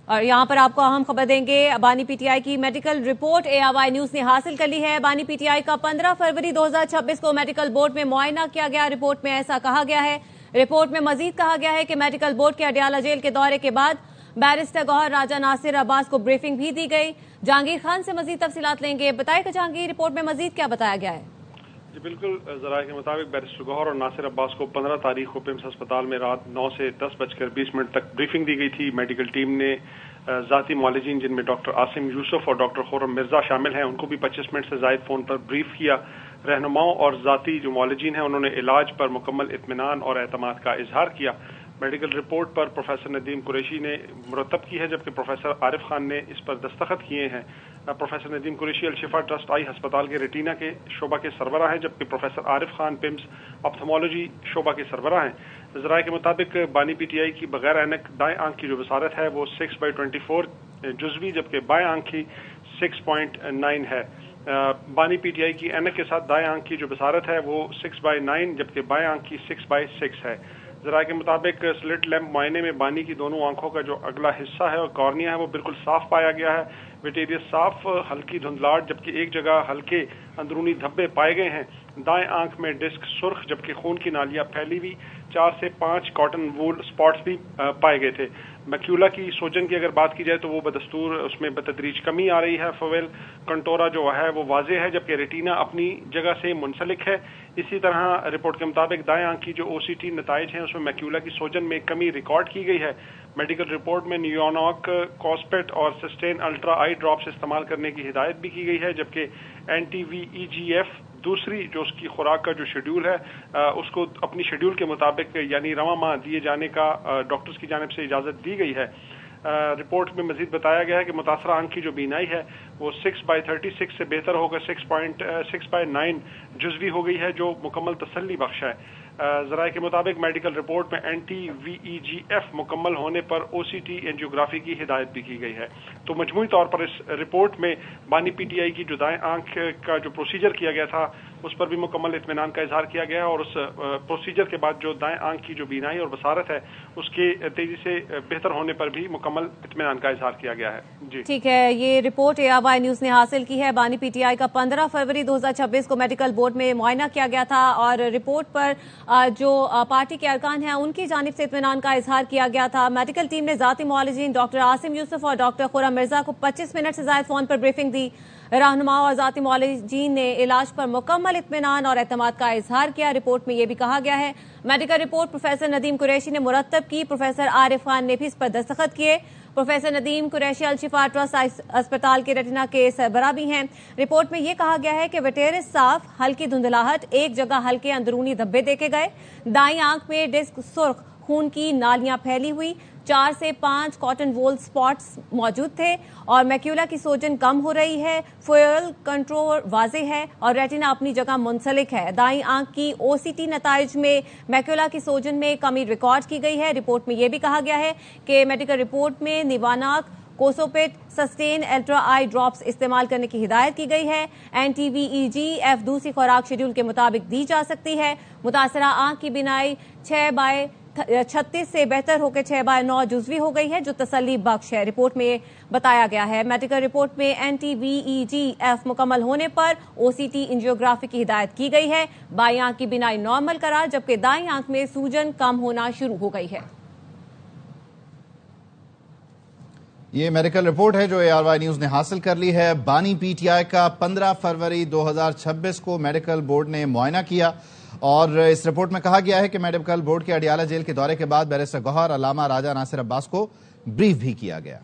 اور یہاں پر آپ کو اہم خبر دیں گے، بانی پی ٹی آئی کی میڈیکل رپورٹ ARY نیوز نے حاصل کر لی ہے۔ بانی پی ٹی آئی کا 15 فروری 2026 کو میڈیکل بورڈ میں معائنہ کیا گیا۔ رپورٹ میں ایسا کہا گیا ہے۔ رپورٹ میں مزید کہا گیا ہے کہ میڈیکل بورڈ کے اڈیالہ جیل کے دورے کے بعد بیرسٹر گوہر راجہ ناصر عباس کو بریفنگ بھی دی گئی۔ جہانگیر خان سے مزید تفصیلات لیں گے۔ بتائیں کہ جہانگیر، رپورٹ میں مزید کیا بتایا گیا ہے؟ جی بالکل، ذرائع کے مطابق بیرسٹر گوہر اور ناصر عباس کو 15 تاریخ کو پیمز ہسپتال میں رات 9 سے 10:20 تک بریفنگ دی گئی تھی۔ میڈیکل ٹیم نے ذاتی معالجین جن میں ڈاکٹر عاصم یوسف اور ڈاکٹر خرم مرزا شامل ہیں ان کو بھی 25 منٹ سے زائد فون پر بریف کیا۔ رہنماؤں اور ذاتی جو معالجین ہیں انہوں نے علاج پر مکمل اطمینان اور اعتماد کا اظہار کیا۔ میڈیکل رپورٹ پر پروفیسر ندیم قریشی نے مرتب کی ہے، جبکہ پروفیسر عارف خان نے اس پر دستخط کیے ہیں۔ پروفیسر ندیم قریشی الشفا ٹرسٹ آئی ہسپتال کے ریٹینا کے شعبہ کے سربراہ ہیں، جبکہ پروفیسر عارف خان پیمز آپتھمولوجی شعبہ کے سربراہ ہیں۔ ذرائع کے مطابق بانی پی ٹی آئی کی بغیر اینک دائیں آنکھ کی جو بصارت ہے وہ 6/24 جزوی، جبکہ بائیں آنکھ کی 6.9 ہے۔ بانی پی ٹی آئی کی اینک کے ساتھ دائیں آنکھ کی جو بصارت ہے وہ 6/9 جبکہ بائیں آنکھ کی 6/6 ہے۔ ذرائع کے مطابق سلٹ لیمپ معائنے میں بانی کی دونوں آنکھوں کا جو اگلا حصہ ہے اور کارنیا ہے وہ بالکل صاف پایا گیا ہے۔ ویٹیریس صاف، ہلکی دھندلاہٹ، جبکہ ایک جگہ ہلکے اندرونی دھبے پائے گئے ہیں۔ دائیں آنکھ میں ڈسک سرخ، جبکہ خون کی نالیاں پھیلی ہوئی 4 سے 5 کاٹن وول سپاٹس بھی پائے گئے تھے۔ میکیولا کی سوجن کی اگر بات کی جائے تو وہ بدستور اس میں بتدریج کمی آ رہی ہے۔ فویل کنٹورا جو ہے وہ واضح ہے، جبکہ ریٹینا اپنی جگہ سے منسلک ہے۔ اسی طرح رپورٹ کے مطابق دائیں آنکھ کی جو OCT نتائج ہیں اس میں میکیولا کی سوجن میں کمی ریکارڈ کی گئی ہے۔ میڈیکل رپورٹ میں نیوناک، کاسپیٹ اور سسٹین الٹرا آئی ڈراپس استعمال کرنے کی ہدایت بھی کی گئی ہے، جبکہ NTVEGF دوسری جو اس کی خوراک کا جو شیڈول ہے اس کو اپنی شیڈول کے مطابق یعنی رواں ماہ دیے جانے کا ڈاکٹرز کی جانب سے اجازت دی گئی ہے۔ رپورٹ میں مزید بتایا گیا ہے کہ متاثرہ آنکھ کی جو بینائی ہے وہ 6/36 سے بہتر ہو کر 6.9 جزوی ہو گئی ہے، جو مکمل تسلی بخش ہے۔ ذرائع کے مطابق میڈیکل رپورٹ میں NTVEGF مکمل ہونے پر OCT اینجیوگرافی کی ہدایت بھی کی گئی ہے۔ تو مجموعی طور پر اس رپورٹ میں بانی پی ٹی آئی کی جو دائیں آنکھ کا جو پروسیجر کیا گیا تھا اس پر بھی مکمل اطمینان کا اظہار کیا گیا ہے، اور اس پروسیجر کے بعد جو دائیں آنکھ کی جو بینائی اور بصارت ہے اس کے تیزی سے بہتر ہونے پر بھی مکمل اطمینان کا اظہار کیا گیا ہے۔ جی ٹھیک ہے، یہ رپورٹ ARY نیوز نے حاصل کی ہے۔ بانی پی ٹی آئی کا 15 فروری 2026 کو میڈیکل بورڈ میں معائنہ کیا گیا تھا، اور رپورٹ پر جو پارٹی کے ارکان ہیں ان کی جانب سے اطمینان کا اظہار کیا گیا تھا۔ میڈیکل ٹیم نے ذاتی معالجین ڈاکٹر عاصم یوسف اور ڈاکٹر خرم مرزا کو 25 منٹ سے زائد فون پر بریفنگ دی۔ رہنماؤں اور ذاتی معالجین نے علاج پر مکمل اطمینان اور اعتماد کا اظہار کیا۔ رپورٹ میں یہ بھی کہا گیا ہے medical report professor Nadeem Qureshi نے مرتب کی، پروفیسر عارف خان نے بھی اس پر دستخط کیے۔ پروفیسر ندیم قریشی الشفا ٹرسٹ اسپتال کے ریٹینا کے سربراہ بھی ہیں۔ رپورٹ میں یہ کہا گیا ہے کہ ویٹیرس صاف، ہلکی دھندلاہٹ، ایک جگہ ہلکے اندرونی دھبے دیکھے گئے، دائیں آنکھ میں ڈسک سرخ، خون کی نالیاں پھیلی ہوئی، 4 سے 5 کاٹن وول سپاٹس موجود تھے، اور میکیولا کی سوجن کم ہو رہی ہے۔ فوئل کنٹرول واضح ہے اور ریٹینا اپنی جگہ منسلک ہے۔ دائیں آنکھ کی OCT نتائج میں میکیولا کی سوجن میں کمی ریکارڈ کی گئی ہے۔ رپورٹ میں یہ بھی کہا گیا ہے کہ میڈیکل رپورٹ میں نیواناک، کوسوپیٹ، سسٹین الٹرا آئی ڈراپس استعمال کرنے کی ہدایت کی گئی ہے۔ NTVEGF دوسری خوراک شیڈول کے مطابق دی جا سکتی ہے۔ متاثرہ آنکھ کی بینائی 6/36 سے بہتر ہو کے 6/9 جزوی ہو گئی ہے، جو تسلی بخش ہے۔ رپورٹ میں بتایا گیا ہے میڈیکل رپورٹ میں NTVEGF مکمل ہونے پر OCT اینجیوگرافی کی ہدایت کی گئی ہے۔ بائیں آنکھ کی بینائی نارمل قرار، جبکہ دائیں آنکھ میں سوجن کم ہونا شروع ہو گئی ہے۔ یہ میڈیکل رپورٹ ہے جو ARY نیوز نے حاصل کر لی ہے۔ بانی پی ٹی آئی کا 15 فروری 2026 کو میڈیکل بورڈ نے معائنہ کیا، اور اس رپورٹ میں کہا گیا ہے کہ میڈیکل بورڈ کے اڈیالہ جیل کے دورے کے بعد بیرسٹر گوہر علامہ راجہ ناصر عباس کو بریف بھی کیا گیا۔